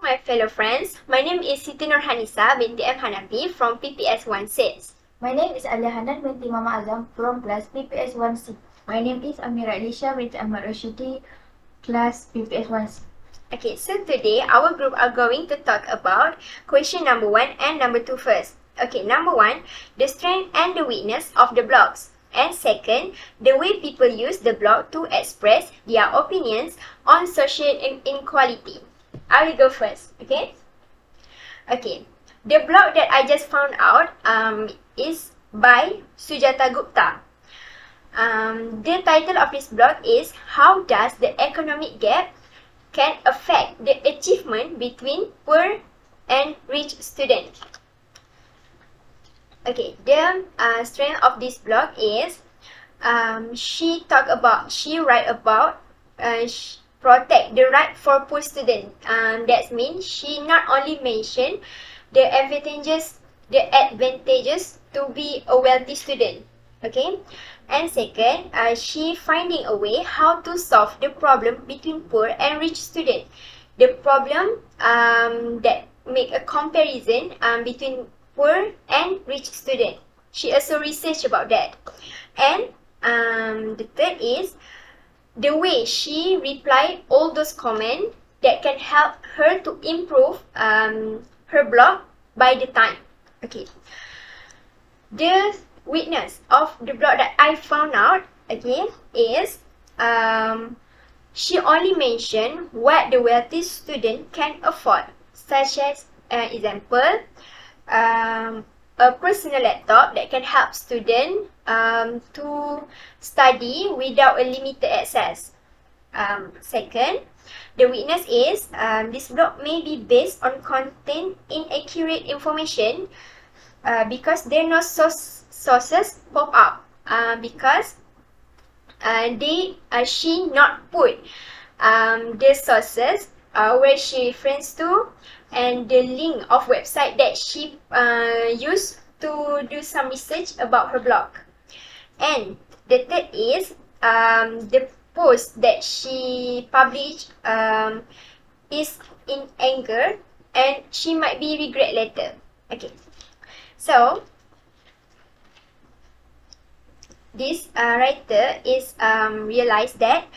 my fellow friends. My name is Siti Nurhanisa binti M. Hanafi from PPS 1-6. My name is Alia Hanan binti Mama Azam from class PPS 1C. My name is Amira Alisha binti Ahmad Rashidi, class PPS 1C. Okay, so today our group are going to talk about question number 1 and number 2 first. Okay, number 1, the strength and the weakness of the blogs. And second, the way people use the blog to express their opinions on social inequality. I will go first, okay? Okay, the blog that I just found out is by Sujata Gupta. The title of this blog is How Does the Economic Gap Can Affect the Achievement Between Poor and Rich Students? Okay, the strength of this blog is she write about protect the right for poor students. That means she not only mention the advantages to be a wealthy student. Okay, and second, she finding a way how to solve the problem between poor and rich students. The problem that make a comparison between poor and rich student. She also researched about that. And the third is the way she reply all those comments that can help her to improve her blog by the time. Okay. The weakness of the blog that I found out, okay, is she only mentioned what the wealthy student can afford, such as example, a personal laptop that can help students to study without a limited access. Second, the weakness is this blog may be based on content inaccurate information because there are no sources pop up because she not put the sources where she refers to and the link of website that she used to do some research about her blog. And the third is the post that she published is in anger and she might be regret later. Okay, so this writer is realized that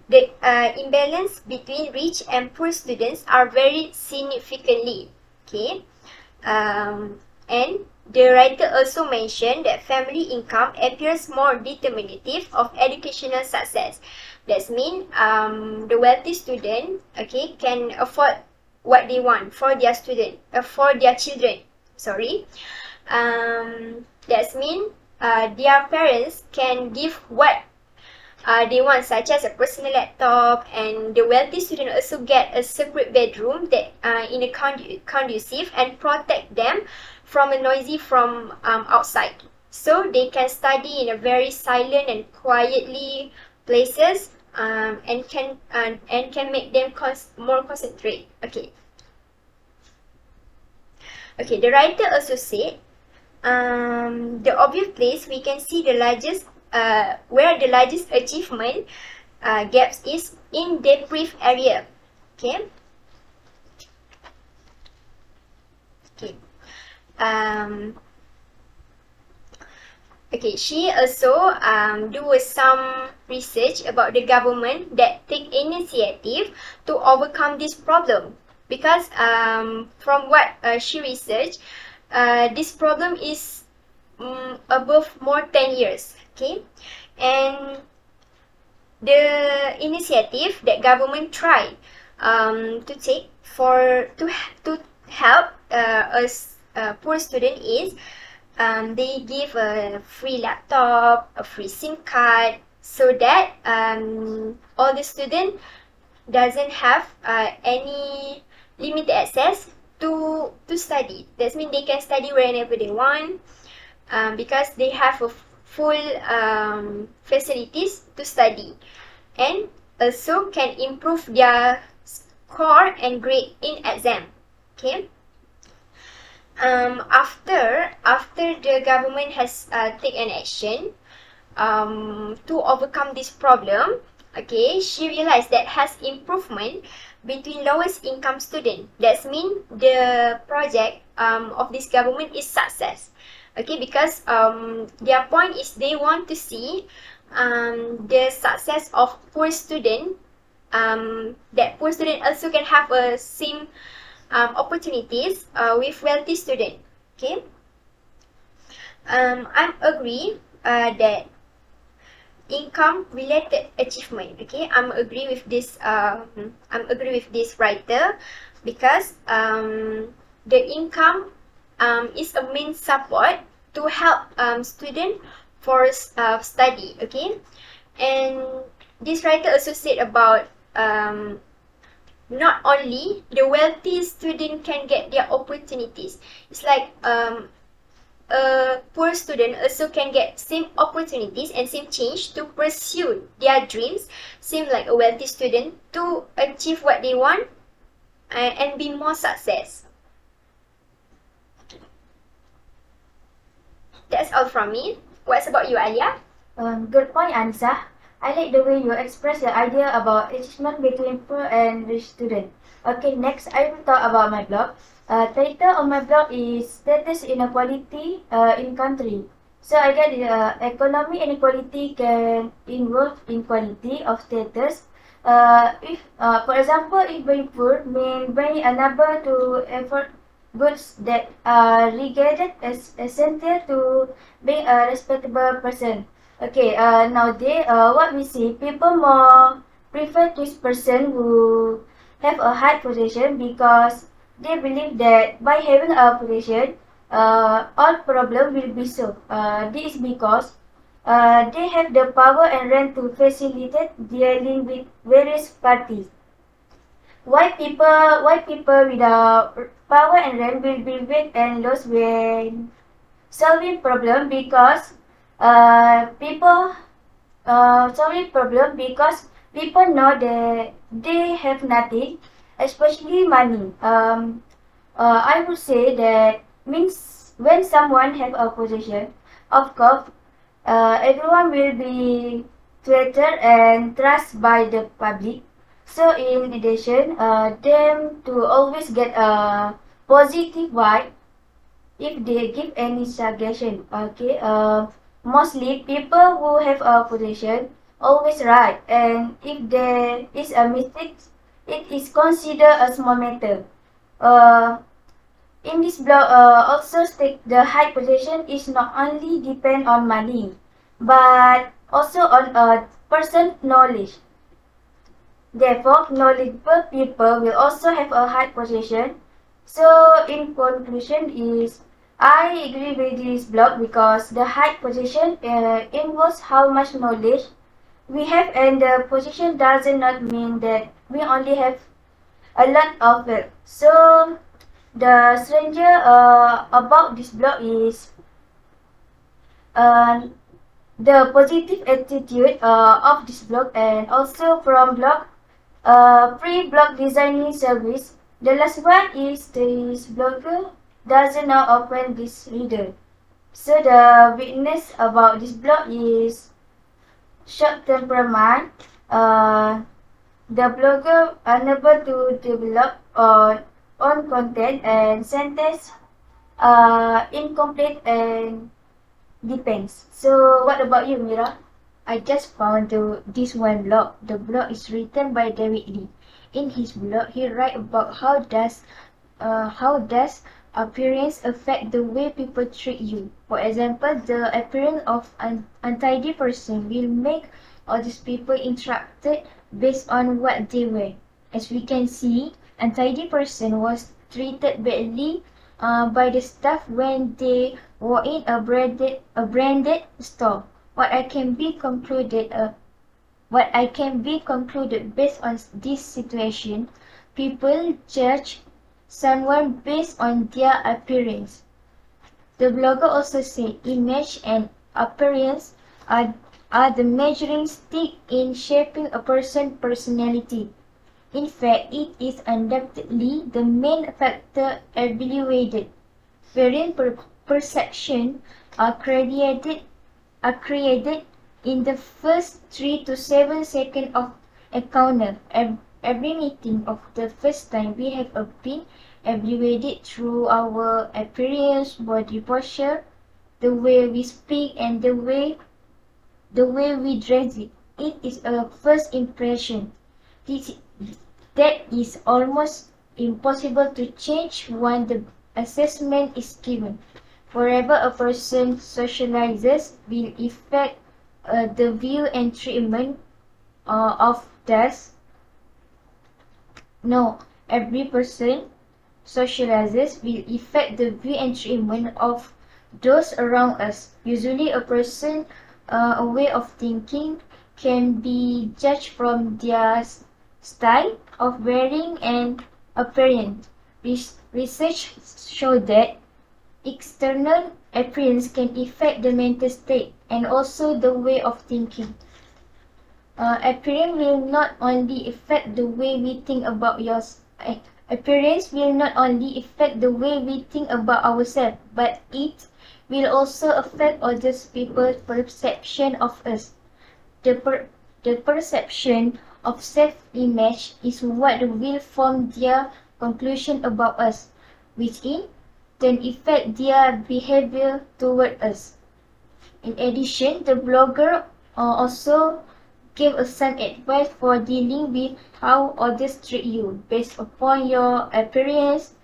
the imbalance between rich and poor students are very significantly. Okay, and the writer also mentioned that family income appears more determinative of educational success. That means the wealthy student, okay, can afford what they want for their children. Sorry, that means their parents can give what they want, such as a personal laptop, and the wealthy student also get a separate bedroom that in a conducive and protect them from a noisy from outside, so they can study in a very silent and quietly places and can make them more concentrate. Okay. Okay, the writer also said the obvious place we can see the largest where the largest achievement gaps is in deprived area. Okay. Okay. Okay. She also do some research about the government that take initiative to overcome this problem, because from what she researched, this problem is above more 10 years. Okay, and the initiative that government tried to take to help us poor student is they give a free laptop, a free SIM card, so that all the student doesn't have any limited access to study. That means they can study whenever they want because they have a full facilities to study, and also can improve their score and grade in exam. Okay. After the government has taken action to overcome this problem, okay, she realized that has improvement between lowest income student. That means the project of this government is success. Okay, because their point is they want to see the success of poor student. That poor student also can have a same opportunities with wealthy student. Okay, I agree that income related achievement. Okay, I'm agree with this writer, because the income is a main support to help student for study. Okay, and this writer also said about not only the wealthy student can get their opportunities. It's like a poor student also can get same opportunities and same change to pursue their dreams, same like a wealthy student, to achieve what they want and be more success. That's all from me. What's about you, Alia? Good point, Anissa. I like the way you express the idea about achievement between poor and rich students. Okay, next I will talk about my blog. Title of my blog is Status Inequality in Country. So I get economic inequality can involve inequality of status. For example, if being poor means being unable to afford goods that are regarded as essential to being a respectable person. Okay, nowadays, what we see, people more prefer this person who have a high position because they believe that by having a position, all problem will be solved. This is because they have the power and rank to facilitate dealing with various parties. Why people without power and rank will be weak and lost when solving problem, because people solving problem because people know that they have nothing, especially money. I would say that means when someone have a position, of course, everyone will be treated and trusted by the public. So in addition, them to always get a positive vibe if they give any suggestion. Okay, mostly people who have a position always right, and if there is a mistake, it is considered a small matter. In this blog, also state the high position is not only depend on money, but also on a person's knowledge. Therefore, knowledgeable people will also have a high position. So, in conclusion is, I agree with this blog because the high position involves how much knowledge we have, and the position does not mean that we only have a lot of it. So, the stranger about this blog is the positive attitude of this blog, and also from blog free blog designing service. The last one is this blogger doesn't know open this reader. So the weakness about this blog is short temperament. The blogger unable to develop on content, and sentence incomplete and depends. So what about you, Mira? I just found this one blog. The blog is written by David Lee. In his blog, he writes about how does appearance affect the way people treat you. For example, the appearance of an untidy person will make all these people interrupted based on what they wear. As we can see, untidy person was treated badly by the staff when they were in a branded store. What I can be concluded based on this situation, people judge someone based on their appearance. The blogger also said image and appearance are the measuring stick in shaping a person's personality. In fact, it is undoubtedly the main factor evaluated, wherein perception are created in the first 3 to 7 seconds of encounter. every meeting of the first time we have been evaluated through our appearance, body posture, the way we speak, and the way we dress it. It is a first impression. That is almost impossible to change once the assessment is given. Wherever a person socializes will affect the view and treatment of thus. No, every person socializes will affect the view and treatment of those around us. Usually a person a way of thinking can be judged from their style of wearing and appearance. Research shows that external appearance can affect the mental state and also the way of thinking. Appearance will not only affect the way we think about appearance will not only affect the way we think about ourselves, but it will also affect other people's perception of us. The perception of self-image is what will form their conclusion about us, which in turn affect their behavior toward us. In addition, the blogger also gave us some advice for dealing with how others treat you based upon your appearance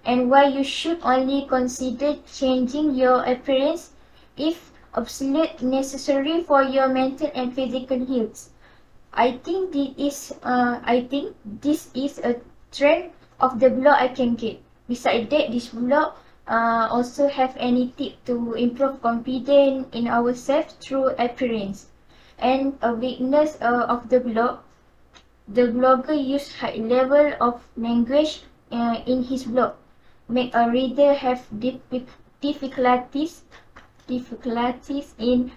and why you should only consider changing your appearance if absolutely necessary for your mental and physical health. I think this is a trend of the blog I can get. Besides that, this blog also have any tip to improve confidence in ourselves through appearance. And a weakness of the blog, the blogger used high level of language in his blog, make a reader have difficulties in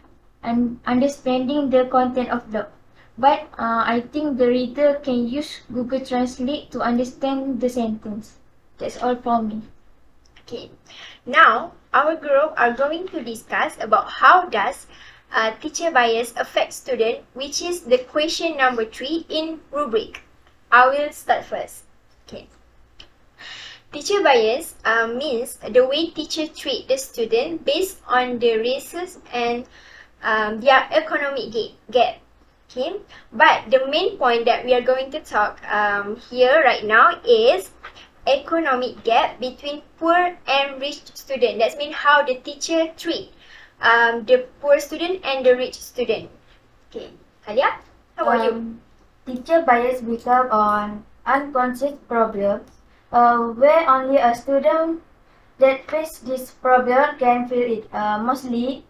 understanding the content of blog. But I think the reader can use Google Translate to understand the sentence. That's all from me. Okay, now our group are going to discuss about how does teacher bias affect student, which is the question number 3 in rubric. I will start first. Okay. Teacher bias means the way teacher treat the student based on the races and their economic gap. Okay, but the main point that we are going to talk here right now is economic gap between poor and rich student. That means how the teacher treat the poor student and the rich student. Okay, Alia, how about you? Teacher bias become an unconscious problem where only a student that face this problem can feel it. Mostly,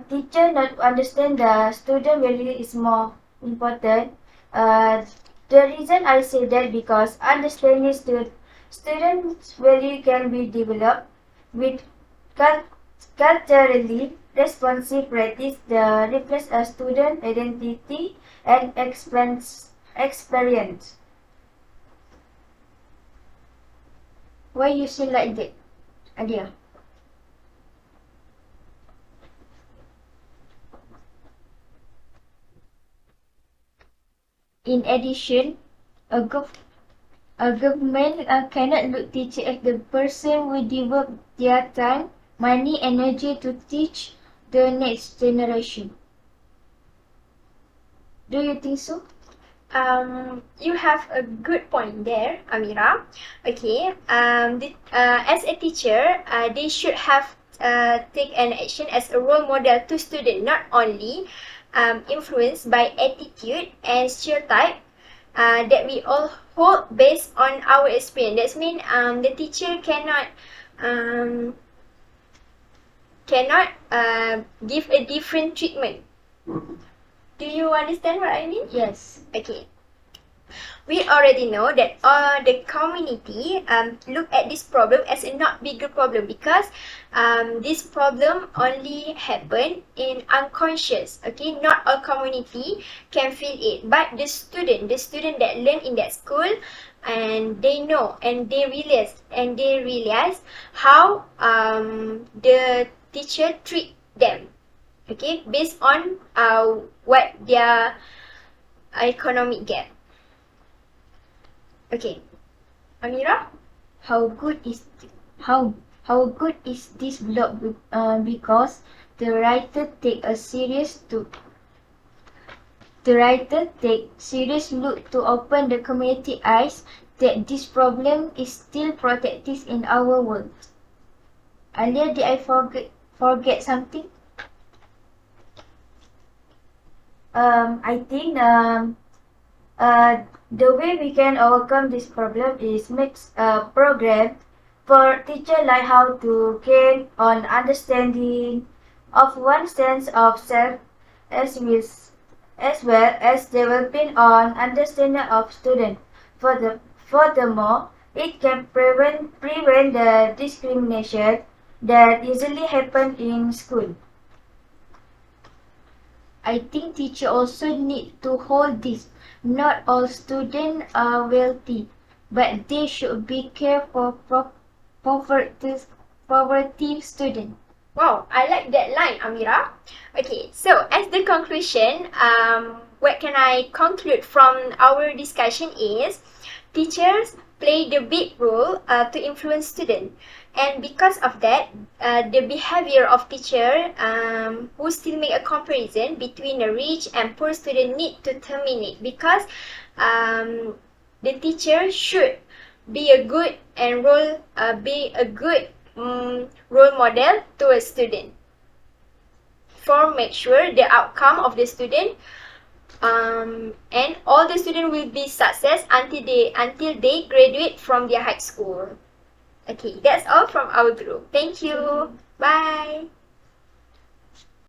teacher not understand the student value is more important. The reason I say that because understanding students' value can be developed with culturally responsive practice that reflects a student identity and experience. Why you say like that, Adia? In addition, a government cannot look teacher as the person who devote their time, money, energy to teach the next generation. Do you think so? You have a good point there, Amira. Okay, as a teacher, they should have take an action as a role model to students, not only influenced by attitude and stereotype that we all hold based on our experience. That means the teacher cannot give a different treatment. Do you understand what I mean? Yes. Okay. We already know that the community look at this problem as a not bigger problem because this problem only happen in unconscious. Okay, not all community can feel it, but the student that learn in that school, and they know and they realize how the teacher treat them. Okay, based on what their economic gap. Okay, Amira? How good is this blog because the writer take serious look to open the community eyes that this problem is still protected in our world. Alia, did I forget something? I think the way we can overcome this problem is make a program for teacher like how to gain on understanding of one sense of self as well as developing on understanding of student. Furthermore, it can prevent the discrimination that usually happen in school. I think teachers also need to hold this. Not all students are wealthy, but they should be care for poverty students. Wow, I like that line, Amira. Okay, so as the conclusion, what can I conclude from our discussion is teachers play the big role to influence students. And because of that, the behavior of teacher who still make a comparison between the rich and poor student need to terminate, because the teacher should be a good and role model to a student for make sure the outcome of the student and all the students will be success until they graduate from their high school. Okay, that's all from our group. Thank you. Bye.